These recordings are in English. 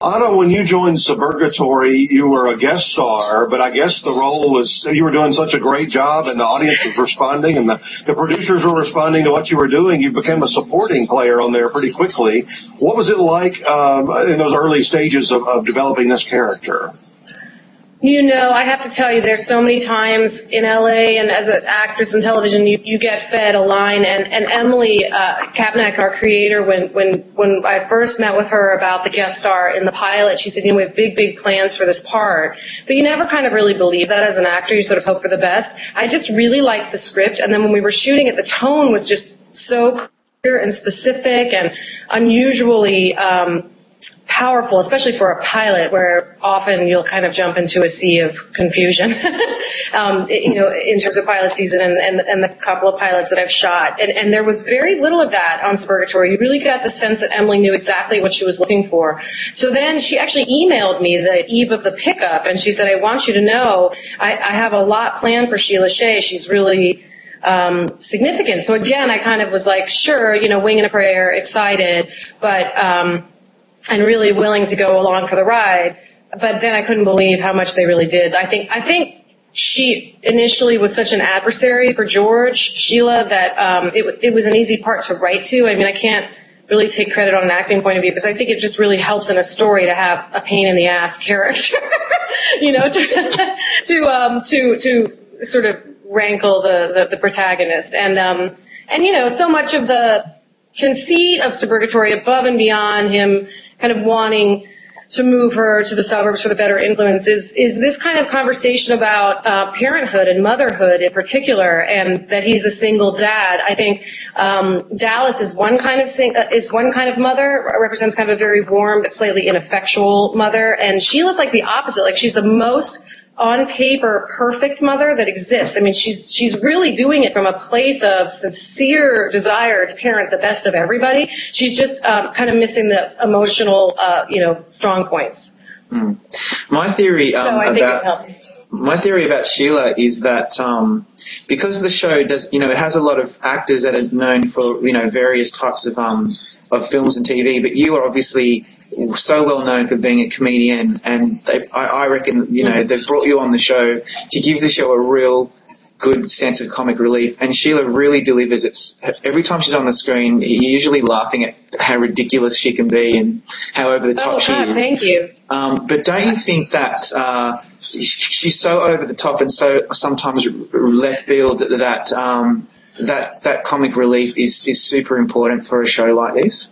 Anna, when you joined Suburgatory, you were a guest star, but I guess the role was, you were doing such a great job and the audience was responding and the producers were responding to what you were doing. You became a supporting player on there pretty quickly. What was it like in those early stages of developing this character? You know, I have to tell you, there's so many times in LA and as an actress in television, you get fed a line. And Emily Kapnick, our creator, when I first met with her about the guest star in the pilot, she said, you know, we have big plans for this part. But you never kind of really believe that as an actor. You sort of hope for the best. I just really liked the script. And then when we were shooting it, the tone was just so clear and specific and unusually powerful, especially for a pilot where often you'll kind of jump into a sea of confusion, you know, in terms of pilot season and the couple of pilots that I've shot. And there was very little of that on Suburgatory. You really got the sense that Emily knew exactly what she was looking for. So then she actually emailed me the eve of the pickup, and she said, I want you to know I have a lot planned for Sheila Shea. She's really significant. So again, I kind of was like, sure, you know, wing and a prayer, excited, but and really willing to go along for the ride. But then I couldn't believe how much they really did. I think she initially was such an adversary for George, Sheila, that it was an easy part to write to. I mean, I can't really take credit on an acting point of view because I think it just really helps in a story to have a pain in the ass character, you know, to sort of rankle the protagonist. And you know, so much of the conceit of Suburgatory, above and beyond him kind of wanting to move her to the suburbs for the better influence, is this kind of conversation about parenthood and motherhood in particular, and that he's a single dad. I think Dallas is one kind of mother, represents kind of a very warm but slightly ineffectual mother, and Sheila's like the opposite. Like, she's the most on paper perfect mother that exists. I mean, she's really doing it from a place of sincere desire to parent the best of everybody. She's just kind of missing the emotional, you know, strong points. Mm. My theory about Sheila is that because the show does, you know, it has a lot of actors that are known for, you know, various types of films and TV, but you are obviously so well known for being a comedian, and I reckon, you know, they've brought you on the show to give the show a real good sense of comic relief, and Sheila really delivers it. Every time she's on the screen, you're usually laughing at how ridiculous she can be and how over the top she is. Thank you. But don't you think that she's so over the top and so sometimes left field that comic relief is super important for a show like this?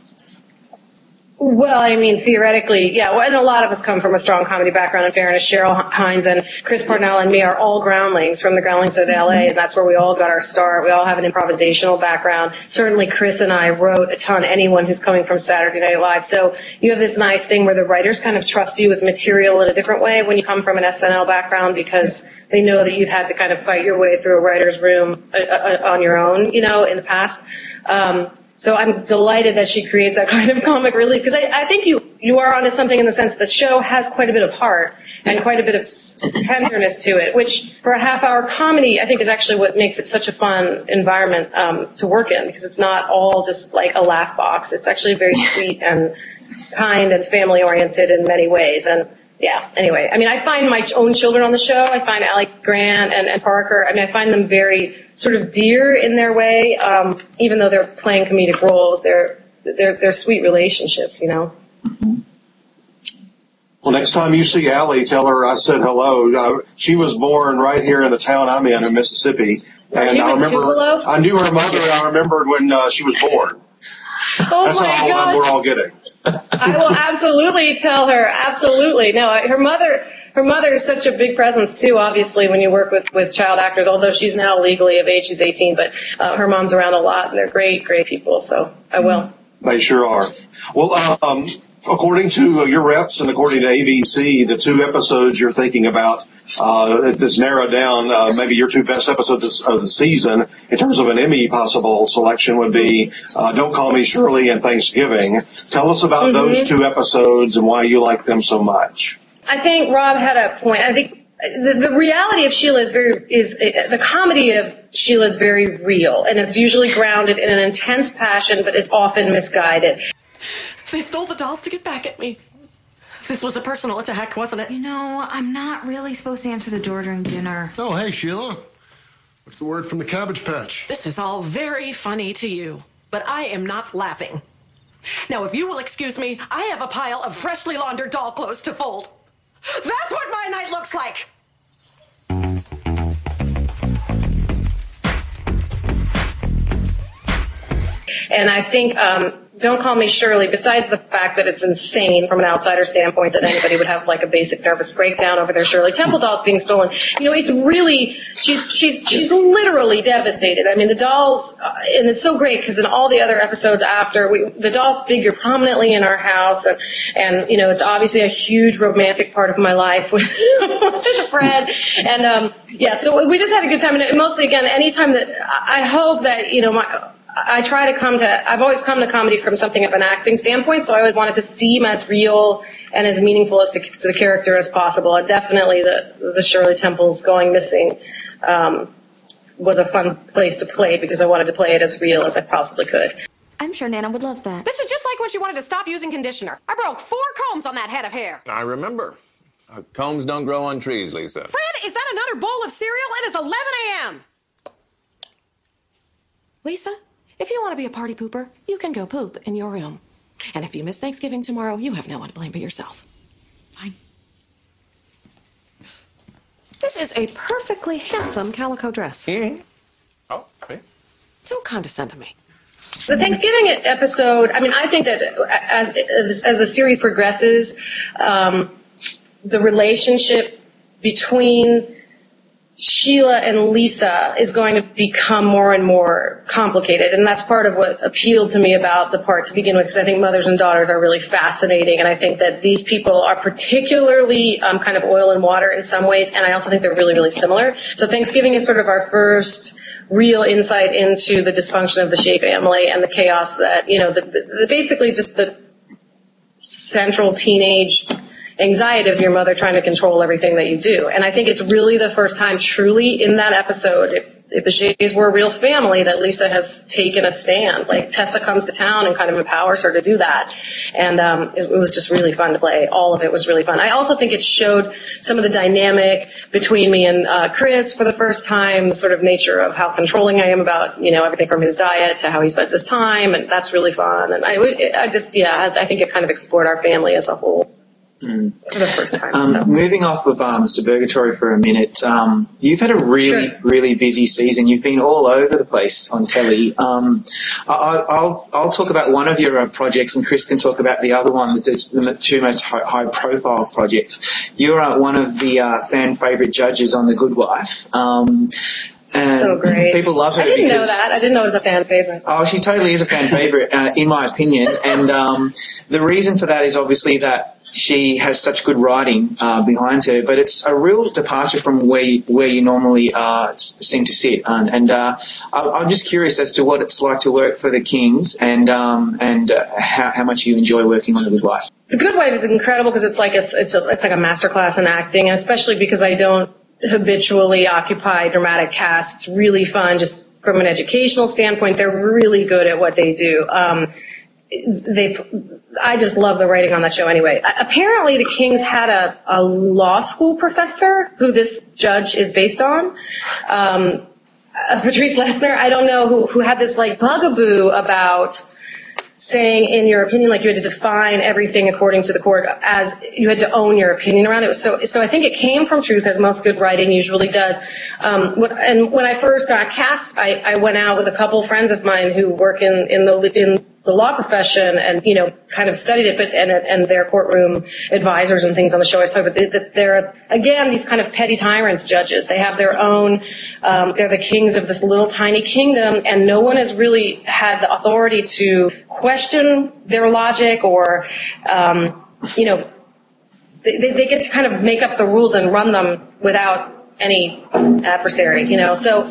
Well, I mean, theoretically, yeah. Well, and a lot of us come from a strong comedy background. In fairness, Cheryl Hines and Chris Parnell and me are all groundlings from the groundlings of LA, and that's where we all got our start. We all have an improvisational background. Certainly, Chris and I wrote a ton. Anyone who's coming from Saturday Night Live. So you have this nice thing where the writers kind of trust you with material in a different way when you come from an SNL background, because they know that you've had to kind of fight your way through a writer's room on your own, you know, in the past. So I'm delighted that she creates that kind of comic relief, because I think you are onto something in the sense the show has quite a bit of heart and quite a bit of tenderness to it, which for a half-hour comedy I think is actually what makes it such a fun environment to work in, because it's not all just like a laugh box. It's actually very sweet and kind and family-oriented in many ways. And yeah, anyway, I mean, I find my own children on the show. I find Allie Grant and Parker, I mean, I find them very sort of dear in their way, even though they're playing comedic roles. They're sweet relationships, you know. Mm-hmm. Well, next time you see Allie, tell her I said hello. She was born right here in the town I'm in Mississippi. And I knew her mother, and I remembered when she was born. Oh, that's how God. We're all getting. I will absolutely tell her. Absolutely. No, her mother is such a big presence too, obviously, when you work with child actors, although she's now legally of age, she's 18, but her mom's around a lot, and they're great people, so I will. They sure are. Well, according to your reps and according to ABC, the two episodes you're thinking about, that's narrowed down, maybe your two best episodes of the season in terms of an Emmy possible selection would be Don't Call Me Shirley and Thanksgiving. Tell us about those two episodes and why you like them so much. I think Rob had a point. I think the reality of Sheila the comedy of Sheila is very real, and it's usually grounded in an intense passion, but it's often misguided. They stole the dolls to get back at me. This was a personal attack, wasn't it? You know, I'm not really supposed to answer the door during dinner. Oh, hey, Sheila. What's the word from the Cabbage Patch? This is all very funny to you, but I am not laughing. Now, if you will excuse me, I have a pile of freshly laundered doll clothes to fold. That's what my night looks like. And I think, Don't Call Me Shirley, besides the fact that it's insane from an outsider standpoint that anybody would have like a basic nervous breakdown over their Shirley Temple dolls being stolen, you know, it's really, she's literally devastated. I mean, the dolls, and it's so great because in all the other episodes after, the dolls figure prominently in our house, and you know, it's obviously a huge romantic part of my life with Fred, and yeah, so we just had a good time, and mostly, again, anytime that, I hope that, you know, I've always come to comedy from something of an acting standpoint, so I always wanted to seem as real and as meaningful as to the character as possible. And definitely the Shirley Temples going missing was a fun place to play because I wanted to play it as real as I possibly could. I'm sure Nana would love that. This is just like when she wanted to stop using conditioner. I broke 4 combs on that head of hair. I remember. Combs don't grow on trees, Lisa. Fred, is that another bowl of cereal? It is 11 a.m. Lisa? If you want to be a party pooper, you can go poop in your room. And if you miss Thanksgiving tomorrow, you have no one to blame but yourself. Fine. This is a perfectly handsome calico dress. Mm-hmm. Oh, okay. Don't condescend to me. The Thanksgiving episode, I mean, I think that as the series progresses, the relationship between Sheila and Lisa is going to become more and more complicated, and that's part of what appealed to me about the part to begin with, because I think mothers and daughters are really fascinating, and I think that these people are particularly kind of oil and water in some ways, and I also think they're really, really similar. So Thanksgiving is sort of our first real insight into the dysfunction of the Shea family and the chaos that, you know, basically just the central teenage anxiety of your mother trying to control everything that you do. And I think it's really the first time truly in that episode, if the Shays were a real family, that Lisa has taken a stand. Like Tessa comes to town and kind of empowers her to do that. And it was just really fun to play. All of it was really fun. I also think it showed some of the dynamic between me and Chris for the first time, the sort of nature of how controlling I am about, you know, everything from his diet to how he spends his time, and that's really fun. And I think it kind of explored our family as a whole. For the first time. Moving off of Suburgatory for a minute, you've had a really busy season. You've been all over the place on telly. I'll talk about one of your projects, and Chris can talk about the other one, the 2 most high-profile projects. You're one of the fan favourite judges on The Good Wife. And so great. People love her. I didn't know that. I didn't know it was a fan favorite. Oh, she totally is a fan favorite, in my opinion. And the reason for that is obviously that she has such good writing behind her, but it's a real departure from where you normally seem to sit. And I'm just curious as to what it's like to work for the Kings, and how much you enjoy working on The Good Wife. The Good Wife is incredible because it's like a masterclass in acting, and especially because I don't habitually occupy dramatic casts. It's really fun just from an educational standpoint. They're really good at what they do. I just love the writing on that show anyway. Apparently the Kings had a law school professor who this judge is based on, Patrice Lessner. I don't know, who had this like bugaboo about saying, in your opinion, like you had to define everything according to the court, as you had to own your opinion around it. So I think it came from truth, as most good writing usually does. And when I first got cast, I went out with a couple friends of mine who work in the law profession, and you know, kind of studied it, but and their courtroom advisors and things on the show. I was talking about they're again these kind of petty tyrants judges. They have their own. They're the kings of this little tiny kingdom, and no one has really had the authority to question their logic, or you know, they get to kind of make up the rules and run them without any adversary, So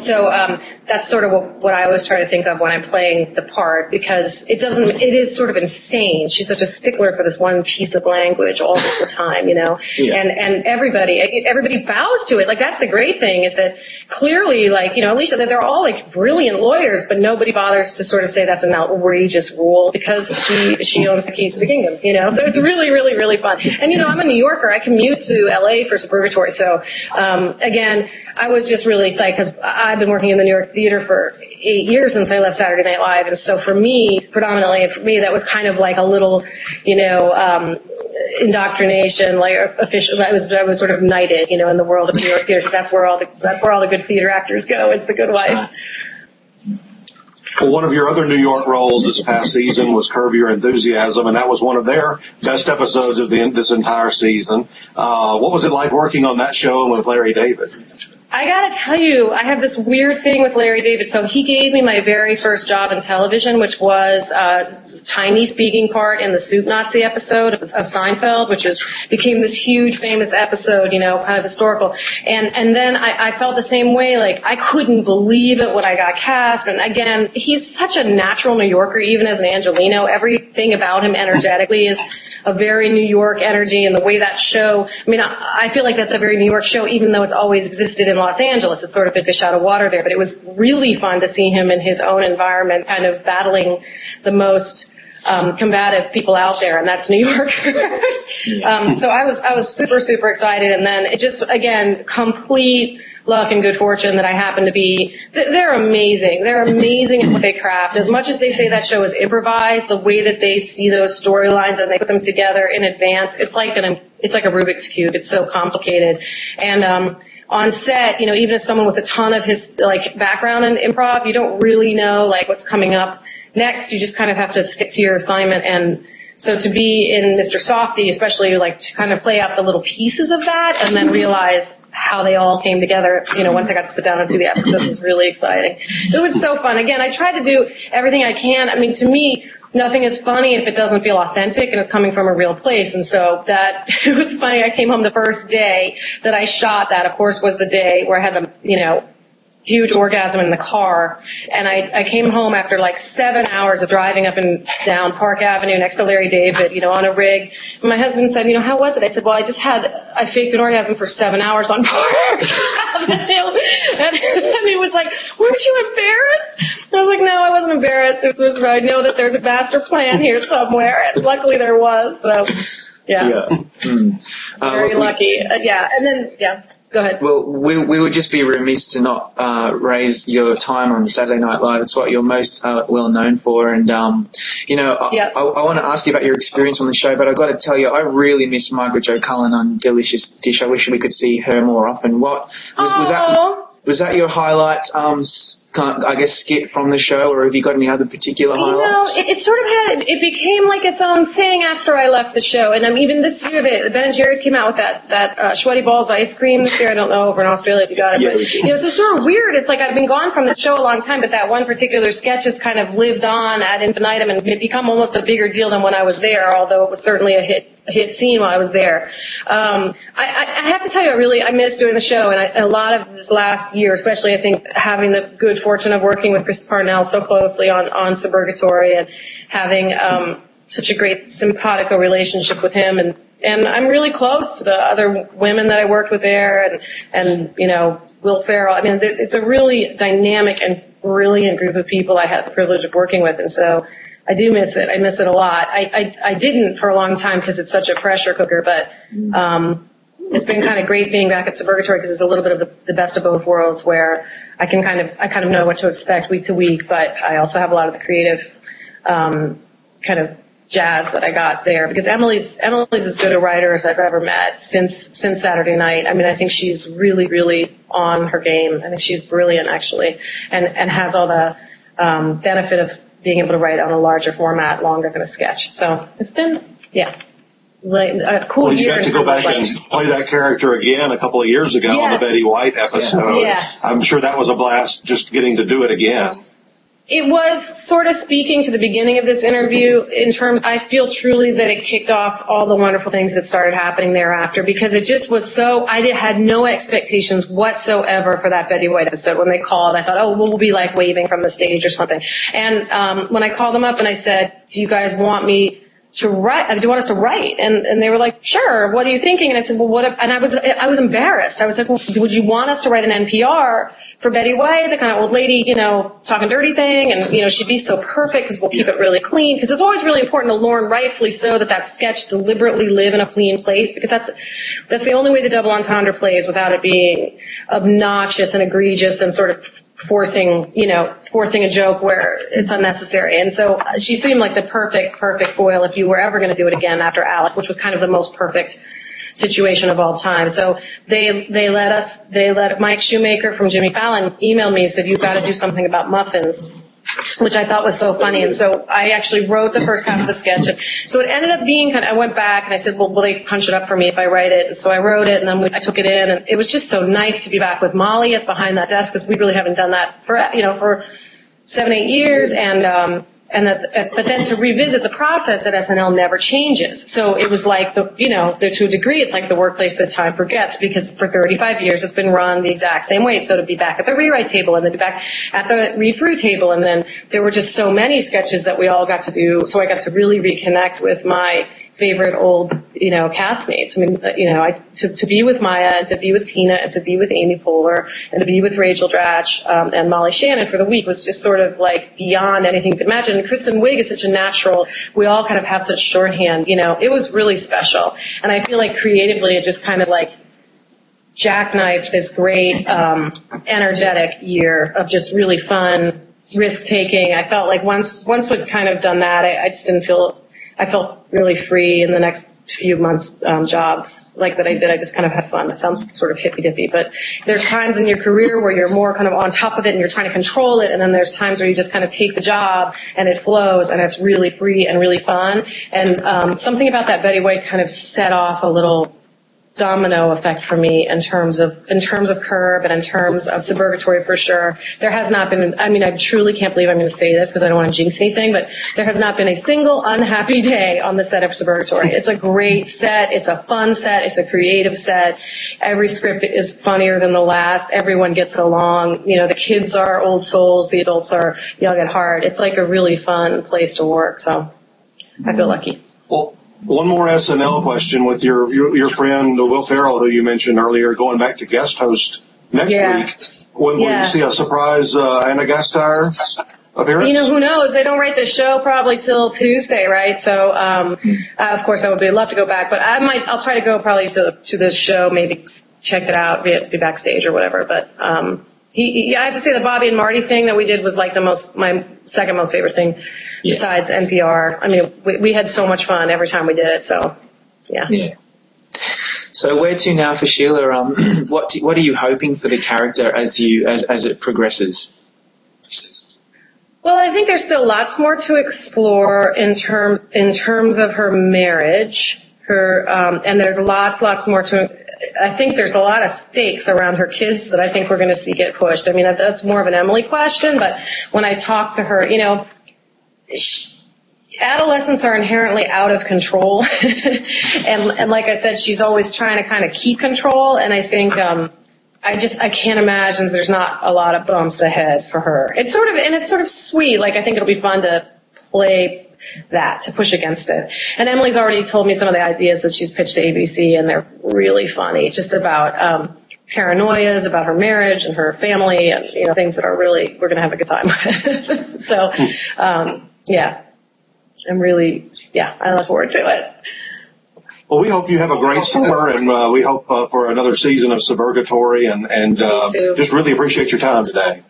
that's sort of what I always try to think of when I'm playing the part, because it is sort of insane. She's such a stickler for this one piece of language all the time, Yeah. And everybody bows to it. Like, that's the great thing, is that clearly, like, Alicia, that they're all like brilliant lawyers, but nobody bothers to sort of say that's an outrageous rule, because she owns the keys to the kingdom, So it's really, really, really fun. And, I'm a New Yorker. I commute to LA for Suburgatory. So, again, I was just really psyched, because I've been working in the New York theater for 8 years since I left Saturday Night Live. And so for me, that was kind of like a little, indoctrination, like official. I was sort of knighted, in the world of New York theater, because that's where all the good theater actors go. Is The Good Wife. Well, one of your other New York roles this past season was Curb Your Enthusiasm, and that was one of their best episodes of this entire season. What was it like working on that show with Larry David? I gotta tell you, I have this weird thing with Larry David. So he gave me my very first job in television, which was a tiny speaking part in the Soup Nazi episode of Seinfeld, which became this huge famous episode, kind of historical. And then I felt the same way, like I couldn't believe it when I got cast. And again, he's such a natural New Yorker, even as an Angelino. Everything about him energetically is a very New York energy, and the way that show, I feel like that's a very New York show, even though it's always existed in Los Angeles. It's sort of been fish out of water there, but it was really fun to see him in his own environment, kind of battling the most combative people out there, and that's New Yorkers. So I was super, super excited, and then it just, again, complete luck and good fortune that I happen to be. They're amazing. They're amazing at what they craft. As much as they say that show is improvised, the way that they see those storylines and they put them together in advance, it's like a Rubik's Cube. It's so complicated. And on set, even as someone with a ton of his background in improv, you don't really know what's coming up next. You just kind of have to stick to your assignment. And so to be in Mr. Softy, especially to kind of play out the little pieces of that and then realize how they all came together, once I got to sit down and see the episode, was really exciting. It was so fun. Again, I tried to do everything I can. To me, nothing is funny if it doesn't feel authentic and it's coming from a real place. And so it was funny. I came home the first day that I shot that, of course, was the day where I had the, huge orgasm in the car. And I came home after 7 hours of driving up and down Park Avenue next to Larry David, on a rig. And my husband said, how was it? I said, well, I faked an orgasm for 7 hours on Park Avenue. And he was like, weren't you embarrassed? And I was like, no, I wasn't embarrassed. I know that there's a master plan here somewhere. And luckily there was. So, yeah. Very lucky. And then, go ahead. Well, we would just be remiss to not raise your time on Saturday Night Live. It's what you're most well known for. And, I want to ask you about your experience on the show, but I've got to tell you, I really miss Margaret Jo Cullen on Delicious Dish. I wish we could see her more often. Was that your highlight, skit from the show, or have you got any other particular highlights? It sort of it became like its own thing after I left the show. And even this year, the Ben & Jerry's came out with that Sweaty Balls ice cream this year. I don't know over in Australia if you got it. But, so it's sort of weird. It's like I've been gone from the show a long time, but that one particular sketch has kind of lived on ad infinitum and become almost a bigger deal than when I was there, although it was certainly a hit scene while I was there. I have to tell you, I miss doing the show, and a lot of this last year, especially, I think, having the good fortune of working with Chris Parnell so closely on Suburgatory and having such a great simpatico relationship with him, and I'm really close to the other women that I worked with there, and Will Ferrell. It's a really dynamic and brilliant group of people I had the privilege of working with, and so I do miss it. I miss it a lot. I didn't for a long time because it's such a pressure cooker, but it's been kind of great being back at Suburgatory because it's a little bit of the best of both worlds, where I kind of know what to expect week to week, but I also have a lot of the creative kind of jazz that I got there, because Emily's as good a writer as I've ever met since Saturday Night. I think she's really, really on her game. I think she's brilliant, actually, and has all the benefit of being able to write on a larger format, longer than a sketch. So it's been, a cool year. You got to go back and play that character again a couple of years ago on the Betty White episode. Yeah. I'm sure that was a blast just getting to do it again. It was sort of speaking to the beginning of this interview in terms, I feel truly that it kicked off all the wonderful things that started happening thereafter, because it just was so, had no expectations whatsoever for that Betty White episode. When they called, I thought, oh, we'll be like waving from the stage or something. And when I called them up and I said, do you guys want me to write? Do you want us to write? And they were like, sure. What are you thinking? And I said, well, what if, and I was embarrassed. I was like, well, would you want us to write an NPR for Betty White, the kind of old lady, talking dirty thing, and, she'd be so perfect because we'll keep it really clean. Because it's always really important to Lorne, rightfully so, that sketch deliberately live in a clean place, because that's the only way the double entendre plays without it being obnoxious and egregious and sort of forcing a joke where it's unnecessary. And so she seemed like the perfect foil if you were ever going to do it again after Alec, which was kind of the most perfect situation of all time. So they let Mike Shoemaker from Jimmy Fallon email me and said, you've got to do something about muffins, which I thought was so funny. And so I actually wrote the first half of the sketch. So it ended up being I went back and I said, well, will they punch it up for me if I write it? And so I wrote it, and then I took it in, and it was just so nice to be back with Molly behind that desk, because we really haven't done that for 7-8 years. But then to revisit the process at SNL never changes. So it was like to a degree, it's like the workplace that time forgets, because for 35 years it's been run the exact same way. So to be back at the rewrite table, and then be back at the read-through table, and then there were just so many sketches that we all got to do. So I got to really reconnect with my favorite old, castmates. I mean, to be with Maya, and to be with Tina, and to be with Amy Poehler, and to be with Rachel Dratch, and Molly Shannon for the week was just sort of like beyond anything you could imagine. And Kristen Wiig is such a natural. We all kind of have such shorthand, it was really special. And I feel like creatively it just kind of like jackknifed this great, energetic year of just really fun, risk-taking. I felt like once we'd kind of done that, I just didn't feel, I felt really free in the next few months, jobs like that I did. I just kind of had fun. That sounds sort of hippy-dippy, but there's times in your career where you're more kind of on top of it and you're trying to control it, and then there's times where you just kind of take the job and it flows and it's really free and really fun. And something about that Betty White kind of set off a little domino effect for me in terms of Curb and in terms of Suburgatory for sure. There has not been, I truly can't believe I'm going to say this because I don't want to jinx anything, but there has not been a single unhappy day on the set of Suburgatory. It's a great set. It's a fun set. It's a creative set. Every script is funnier than the last. Everyone gets along. The kids are old souls. The adults are young at heart. It's like a really fun place to work. So I feel lucky. Well, one more SNL question with your friend Will Ferrell, who you mentioned earlier, going back to guest host next week. When will you see a surprise Anna Gasteyer appearance? Who knows? They don't write the show probably till Tuesday, right? So, of course, I would love to go back, but I'll try to go probably to the show, maybe check it out, be backstage or whatever. But I have to say the Bobby and Marty thing that we did was like my second most favorite thing. Besides NPR. We had so much fun every time we did it, so, yeah. So where to now for Sheila? What are you hoping for the character as it progresses? Well, I think there's still lots more to explore in terms of her marriage, and there's lots more I think there's a lot of stakes around her kids that I think we're going to see get pushed. That's more of an Emily question, but when I talk to her, adolescents are inherently out of control. and like I said, she's always trying to kind of keep control. And I think, I can't imagine there's not a lot of bumps ahead for her. It's sort of sweet. Like, I think it'll be fun to play that, to push against it. And Emily's already told me some of the ideas that she's pitched to ABC, and they're really funny, just about, paranoias about her marriage and her family, and things that are really, we're going to have a good time. So, I look forward to it. Well, we hope you have a great summer, and we hope for another season of Suburgatory, and just really appreciate your time today.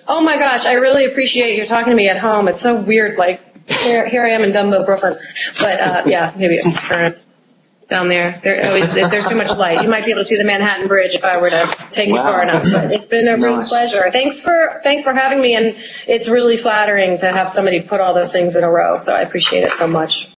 Oh my gosh, I really appreciate you talking to me at home. It's so weird, like here I am in Dumbo, Brooklyn, but maybe I'll turn it down there. There's too much light. You might be able to see the Manhattan Bridge if I were to take you far enough. But it's been a real pleasure. Thanks for having me, and it's really flattering to have somebody put all those things in a row. So I appreciate it so much.